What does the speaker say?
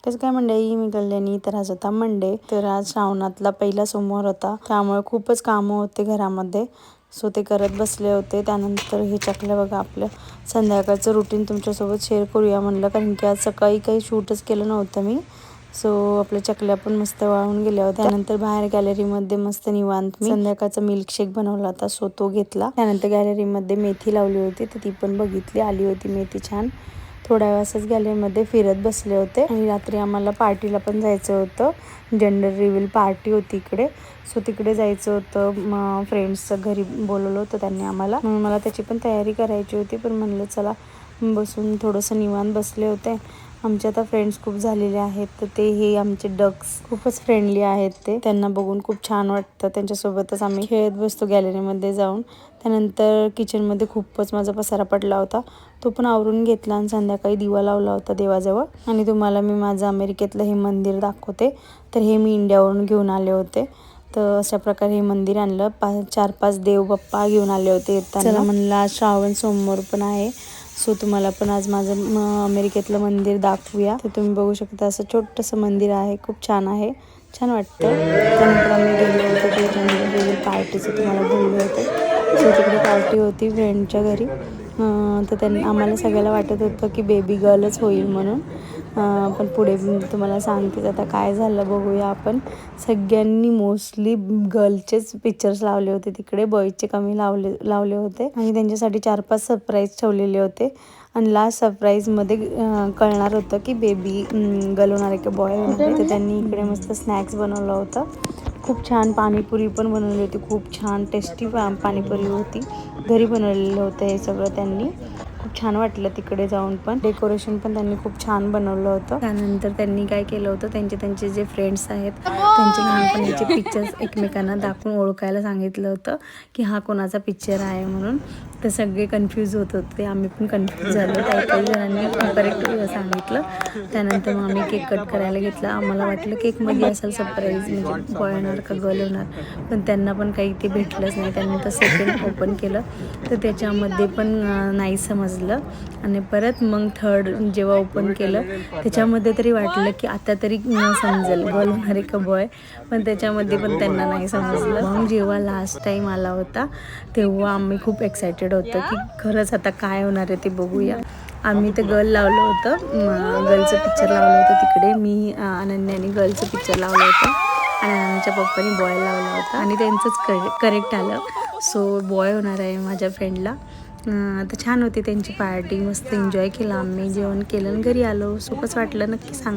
कसं काय मंडळी, मी कल्याणी. तर आज होता मंडे, तर आज श्रावणातला पहिला सोमवार होता, त्यामुळे खूपच कामं होते घरामध्ये. सो ते करत बसले होते. त्यानंतर हे चकल्या बघा, आपलं संध्याकाळचं रुटीन तुमच्यासोबत शेअर करूया म्हणलं, कारण की आज सकाळी काही शूटच केलं नव्हतं मी. सो आपल्या चकल्या पण मस्त वाळून गेल्या होत्या. त्यानंतर बाहेर गॅलरीमध्ये मस्त निवांत मी संध्याकाळचा मिल्कशेक बनवला होता, सो तो घेतला. त्यानंतर गॅलरीमध्ये मेथी लावली होती, तर ती पण बघितली, आली होती मेथी छान. थोड्या वेळ असंच गॅलरीमध्ये फिरत बसले होते. आणि रात्री आम्हाला पार्टीला पण जायचं होतं, जेंडर रिव्हील पार्टी होती इकडे. सो तिकडे जायचं होतं, फ्रेंड्सचं घरी बोलवलं होतं त्यांनी आम्हाला, म्हणून मला त्याची पण तयारी करायची होती. पण म्हणलं चला बसून थोडंसं निवांत बसले होते. आमचे आता फ्रेंड्स खूप झालेले आहेत, तर ते हे आमचे डक्स खूपच फ्रेंडली आहेत. त्यांना बघून खूप छान वाटतं. त्यांच्यासोबतच आम्ही खेळत बसतो गॅलरीमध्ये जाऊन. त्यानंतर किचनमध्ये खूपच माझा पसारा पडला होता, तो पण आवरून घेतला आणि संध्याकाळी दिवा लावला होता देवाजवळ. आणि तुम्हाला मी माझं अमेरिकेतलं हे मंदिर दाखवते. तर हे मी इंडियावरून घेऊन आले होते. तर अशा प्रकारे हे मंदिर आणलं. 4-5 देव बाप्पा घेऊन आले होते येताना. चला म्हणलं, आज श्रावण सोमवार पण आहे, सो तुम्हाला पण आज माझं अमेरिकेतलं मंदिर दाखवूया. तर तुम्ही बघू शकता, असं छोटंसं मंदिर आहे, खूप छान आहे, छान वाटतं. त्यानंतर आम्ही गेलो होतो ते जेंडर रिव्हील पार्टीचं तुम्हाला बोलले होते. सो तिकडे पार्टी होती फ्रेंडच्या घरी. तर त्यांनी आम्हाला सगळ्याला वाटत होतं की बेबी गर्लच होईल म्हणून, पण पुढे तुम्हाला सांगतेच आता काय झालं बघूया आपण. सगळ्यांनी मोस्टली गर्लचेच पिक्चर्स लावले होते तिकडे, बॉईजचे कमी लावले होते. आणि त्यांच्यासाठी 4-5 सरप्राईज ठेवलेले होते. आणि लास्ट सरप्राईजमध्ये कळणार होतं की बेबी गर्ल होणार आहे की बॉय होणार आहे. तर त्यांनी इकडे मस्त स्नॅक्स बनवलं होतं, खूप छान. पाणीपुरी पण बनवली होती, खूप छान टेस्टी पाणीपुरी होती. घरी बनवलेलं होतं हे सगळं त्यांनी. खूप छान वाटलं तिकडे जाऊन. पण डेकोरेशन पण त्यांनी खूप छान बनवलं होतं. त्यानंतर त्यांनी काय केलं होतं, त्यांचे जे फ्रेंड्स आहेत त्यांचे लहानपणीचे पिक्चर्स एकमेकांना दाखवून ओळखायला सांगितलं होतं की हा कोणाचा पिक्चर आहे म्हणून. तर सगळे कन्फ्यूज होत होते, आम्ही पण कन्फ्यूज झालो. काही जणांनी करेक्ट सांगितलं. त्यानंतर मग आम्ही केक कट करायला घेतला. आम्हाला वाटलं केकमध्ये असेल सरप्राईज, म्हणजे बॉय होणार का गर्ल होणार, पण त्यांना पण काही ते भेटलंच नाही. त्यानंतर सेकंड ओपन केलं, तर त्याच्यामध्ये पण नाही समजलं. आणि परत मग थर्ड जेव्हा ओपन केलं, त्याच्यामध्ये तरी वाटलं की आता तरी समजेल गर्ल होणार आहे का बॉय, पण त्याच्यामध्ये पण त्यांना नाही समजलं. मग जेव्हा लास्ट टाईम आला होता, तेव्हा आम्ही खूप एक्सायटेड होतो की खरंच आता काय होणार आहे ते बघूया. आम्ही तर गर्ल लावलं होतं, गर्लचं पिक्चर लावलं होतं तिकडे. मी अनन्याने गर्लचं पिक्चर लावलं होतं आणि आमच्या पप्पानी बॉय लावला होता, आणि त्यांचंच करेक्ट आलं. सो बॉय होणार आहे माझ्या फ्रेंडला. तर छान होती त्यांची पार्टी, मस्त एन्जॉय केला आम्ही, जेवण केलं आणि घरी आलो. सो कसं वाटलं नक्की सांग.